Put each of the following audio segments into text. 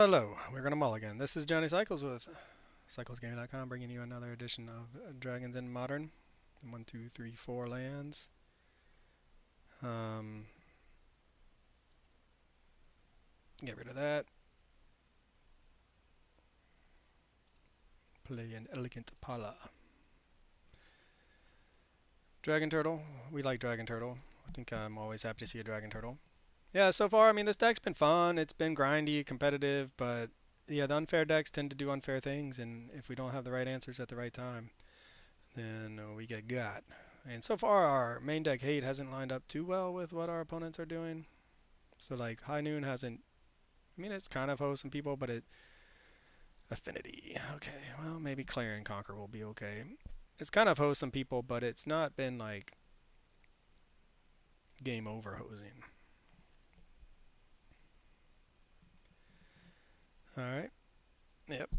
Hello, we're gonna mulligan. This is Johnny Cycles with CyclesGaming.com, bringing you another edition of Dragons in Modern. 1, 2, 3, 4 lands. Um, get rid of that. Play an elegant pala. Dragon Turtle. We like Dragon Turtle. I think I'm always happy to see a Dragon Turtle. Yeah, so far, I mean, this deck's been fun. It's been grindy, competitive, but yeah, the unfair decks tend to do unfair things, and if we don't have the right answers at the right time, then we get got. And so far, our main deck hate hasn't lined up too well with what our opponents are doing. So like High Noon hasn't. I mean, it's kind of hosting people, but it Affinity. Okay, well maybe Clear and Conquer will be okay. It's kind of hosting people, but it's not been like game over hosing. All right. Yep.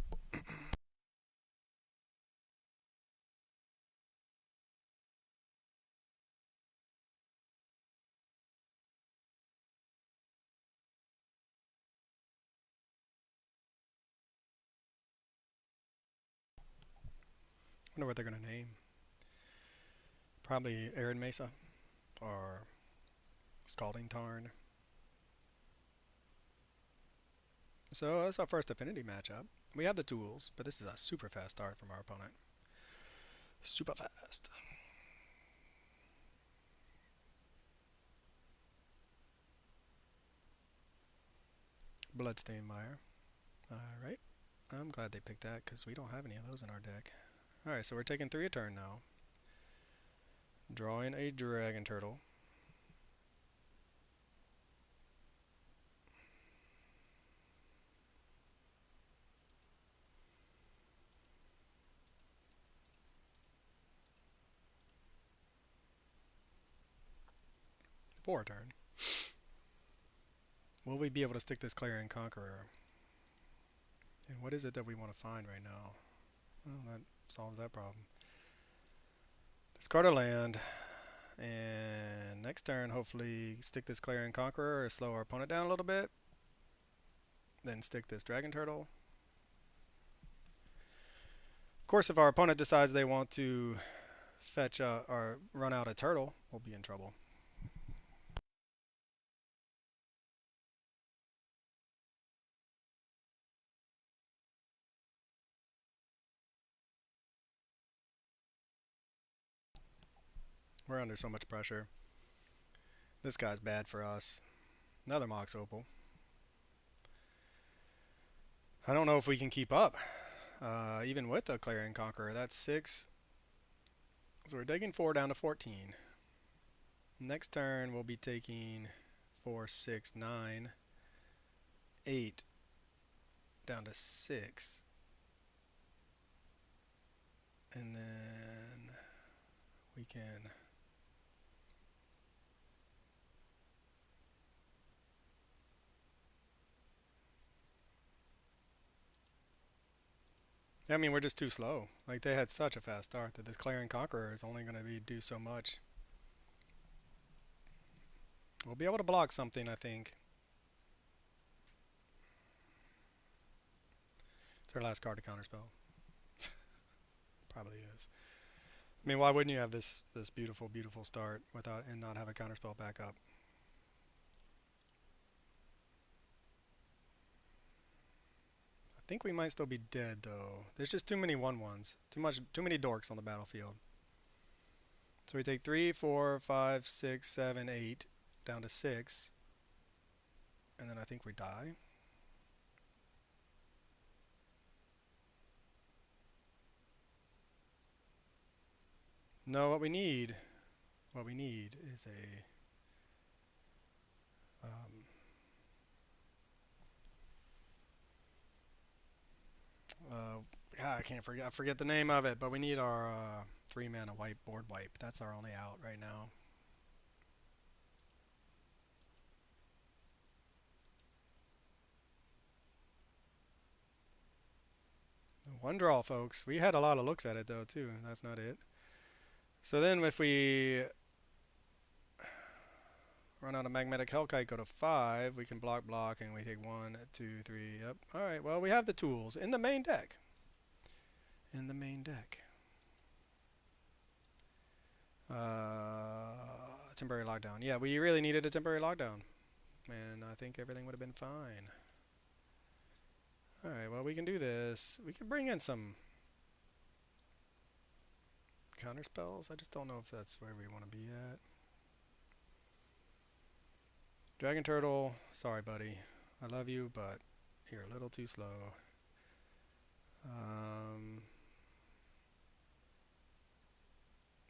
Wonder what they're gonna name. Probably Arid Mesa or Scalding Tarn. So that's our first Affinity matchup. We have the tools, but this is a super fast start from our opponent. Super fast. Bloodstained Mire. Alright. I'm glad they picked that because we don't have any of those in our deck. Alright, so we're taking 3 a turn now. Drawing a Dragon Turtle. For a turn. Will we be able to stick this Clarion Conqueror? And what is it that we want to find right now? Well, that solves that problem. Discard a land. And next turn, hopefully stick this Clarion Conqueror or slow our opponent down a little bit. Then stick this Dragon Turtle. Of course, if our opponent decides they want to fetch or run out a turtle, we'll be in trouble. We're under so much pressure. This guy's bad for us. Another Mox Opal. I don't know if we can keep up. Even with a Clarion Conqueror, that's 6. So we're taking 4 down to 14. Next turn, we'll be taking 4, 6, 9, 8 down to 6. And then we can. I mean, we're just too slow. Like, they had such a fast start that this Clarion Conqueror is only going to do so much. We'll be able to block something, I think. It's our last card to counterspell. Probably is. I mean, why wouldn't you have this beautiful, beautiful start without and not have a counterspell backup? I think we might still be dead though. There's just too many 1/1s. Too many dorks on the battlefield. So we take 3, 4, 5, 6, 7, 8 down to 6. And then I think we die. No, what we need is a uh, I forget the name of it, but we need our 3-mana white board wipe. That's our only out right now. One draw, folks. We had a lot of looks at it though too. That's not it. So then if we run out of magnetic hellkite, go to 5. We can block, and we take 1, 2, 3. Yep. All right. Well, we have the tools in the main deck. In the main deck. Temporary lockdown. Yeah, we really needed a temporary lockdown, and I think everything would have been fine. All right. Well, we can do this. We can bring in some counter spells. I just don't know if that's where we want to be at. Dragon Turtle, sorry buddy. I love you, but you're a little too slow.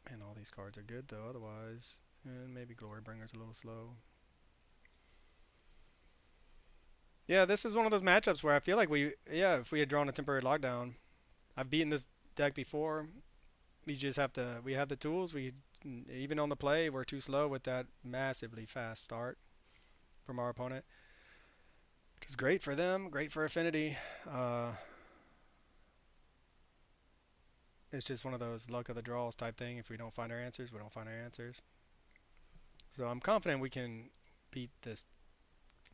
And all these cards are good though, otherwise. And maybe Glorybringer's a little slow. Yeah, this is one of those matchups where I feel like if we had drawn a temporary lockdown, I've beaten this deck before. We just have we have the tools. Even on the play, we're too slow with that massively fast start from our opponent. Which is great for them, great for Affinity. It's just one of those luck of the draws type thing. If we don't find our answers, we don't find our answers. So I'm confident we can beat this.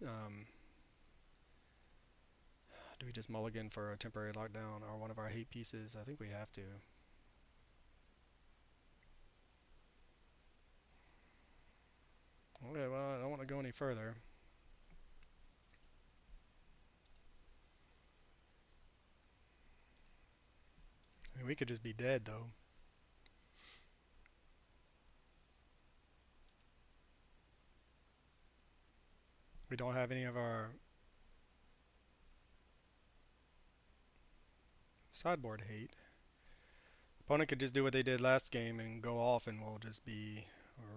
Do we just mulligan for a temporary lockdown or one of our hate pieces? I think we have to. Okay, well, I don't want to go any further. I mean, we could just be dead, though. We don't have any of our sideboard hate. Opponent could just do what they did last game and go off, and we'll just be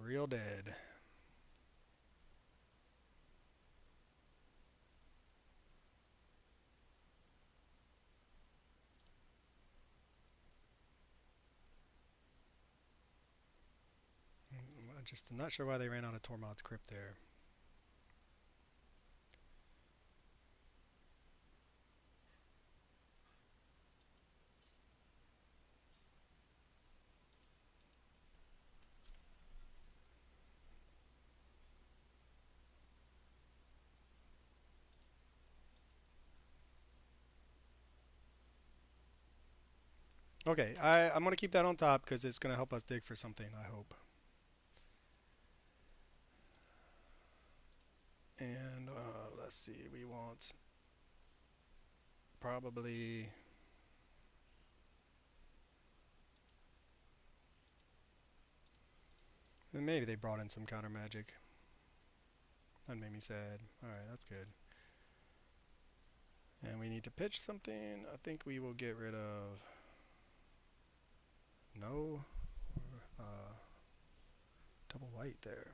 real dead. I'm not sure why they ran out of Tormod's Crypt there. Okay, I'm going to keep that on top because it's going to help us dig for something, I hope. And let's see, we want probably... And maybe they brought in some counter magic. That made me sad. Alright, that's good. And we need to pitch something. I think we will get rid of... No. Double white there.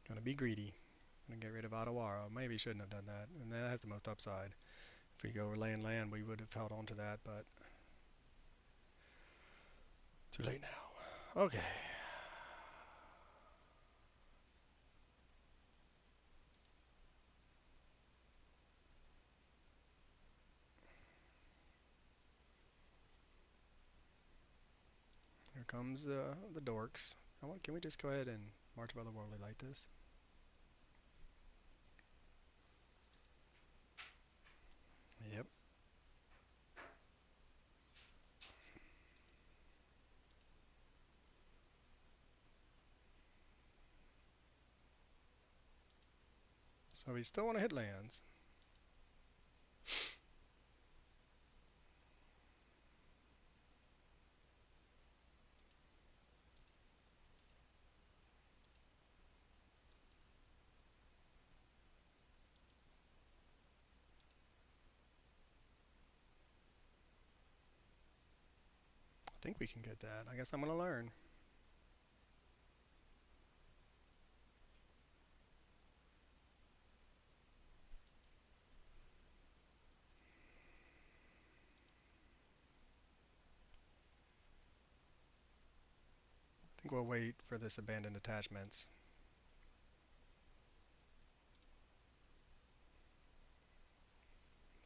Gonna be greedy. Gonna get rid of Otawara. Maybe shouldn't have done that. And that has the most upside. If we go land, we would have held on to that, but too late now. Okay. Here comes the dorks. Can we just go ahead and march by the worldly like this? Yep. So we still want to hit lands. I think we can get that. I guess I'm going to learn. I think we'll wait for this abandoned attachments.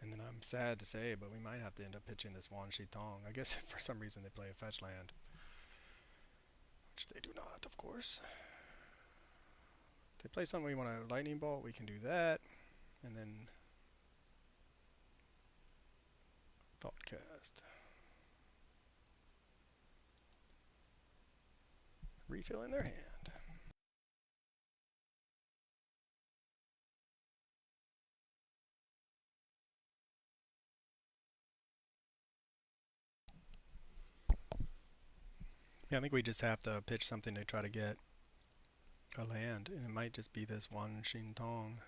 And then I'm I'm sad to say, but we might have to end up pitching this Wan Shi Tong. I guess for some reason they play a fetch land, which they do not, of course. If they play something we want to lightning bolt, we can do that, and then Thoughtcast. Refilling their hand. Yeah, I think we just have to pitch something to try to get a land, and it might just be this Wan Shin Tong.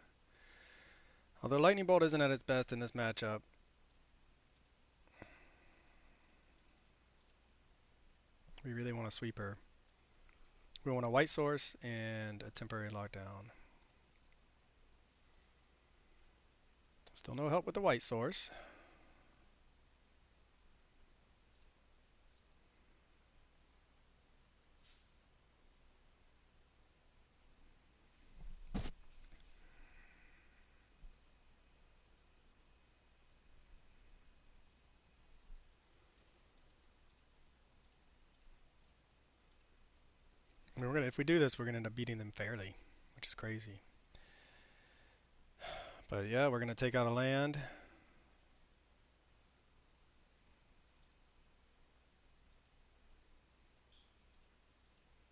Although Lightning Bolt isn't at its best in this matchup. We really want a sweeper. We want a white source and a temporary lockdown. Still no help with the white source. I mean, if we do this, we're gonna end up beating them fairly, which is crazy. But yeah, we're gonna take out a land.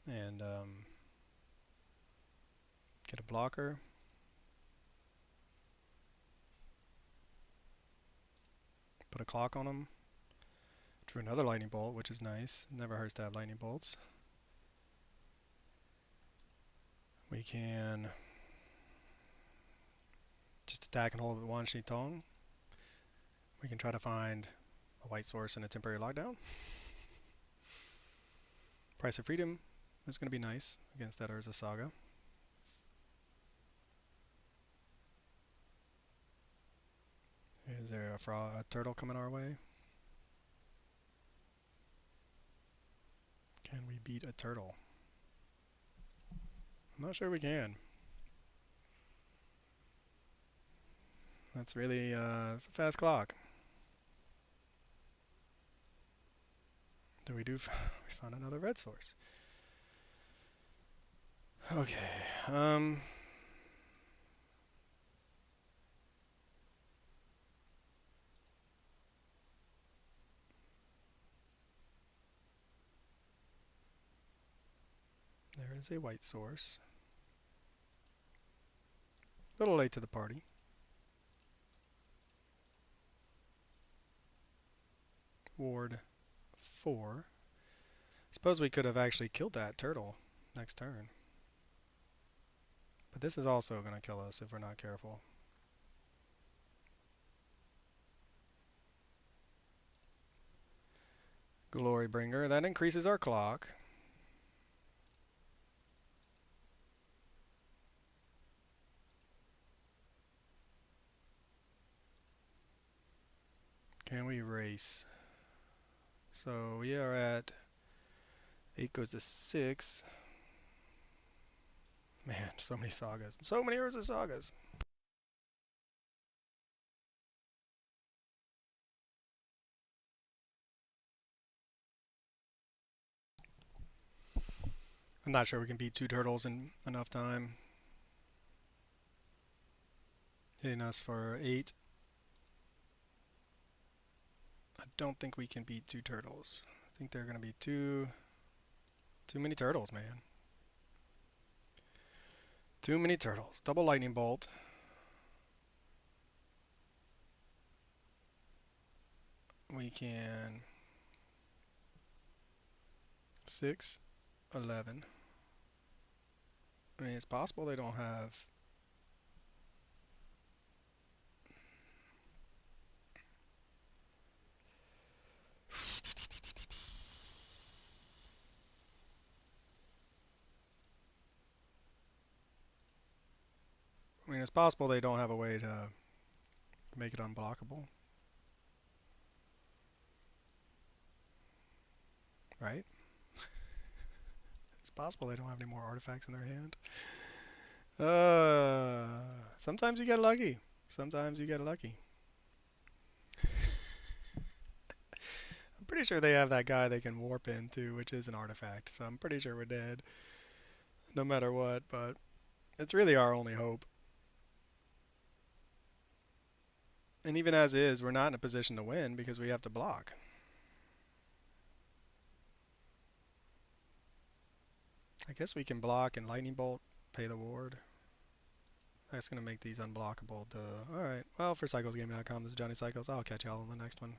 And get a blocker. Put a clock on them. Drew another lightning bolt, which is nice. Never hurts to have lightning bolts. We can just attack and hold with Wan Shi Tong. We can try to find a white source and a temporary lockdown. Price of Freedom is going to be nice against that Urza Saga. Is there a turtle coming our way? Can we beat a turtle? I'm not sure we can. That's really, it's a fast clock. We found another red source. Okay, there is a white source. A little late to the party. Ward 4. Suppose we could have actually killed that turtle next turn. But this is also going to kill us if we're not careful. Glorybringer. That increases our clock. Can we race? So we are at 8 goes to 6. Man, so many sagas. So many Urza sagas. I'm not sure we can beat 2 turtles in enough time. Hitting us for 8. I don't think we can beat 2 turtles. I think they're going to be too many turtles, man. Too many turtles. Double lightning bolt. We can 6, 11. I mean, it's possible they don't have. I mean, it's possible they don't have a way to make it unblockable. Right? It's possible they don't have any more artifacts in their hand. Sometimes you get lucky. Sometimes you get lucky. pretty sure they have that guy they can warp into, which is an artifact. So I'm pretty sure we're dead, no matter what. But it's really our only hope. And even as is, we're not in a position to win because we have to block. I guess we can block and lightning bolt, pay the ward. That's gonna make these unblockable. Duh. All right. Well, for cyclesgaming.com, this is Johnny Cycles. I'll catch y'all on the next one.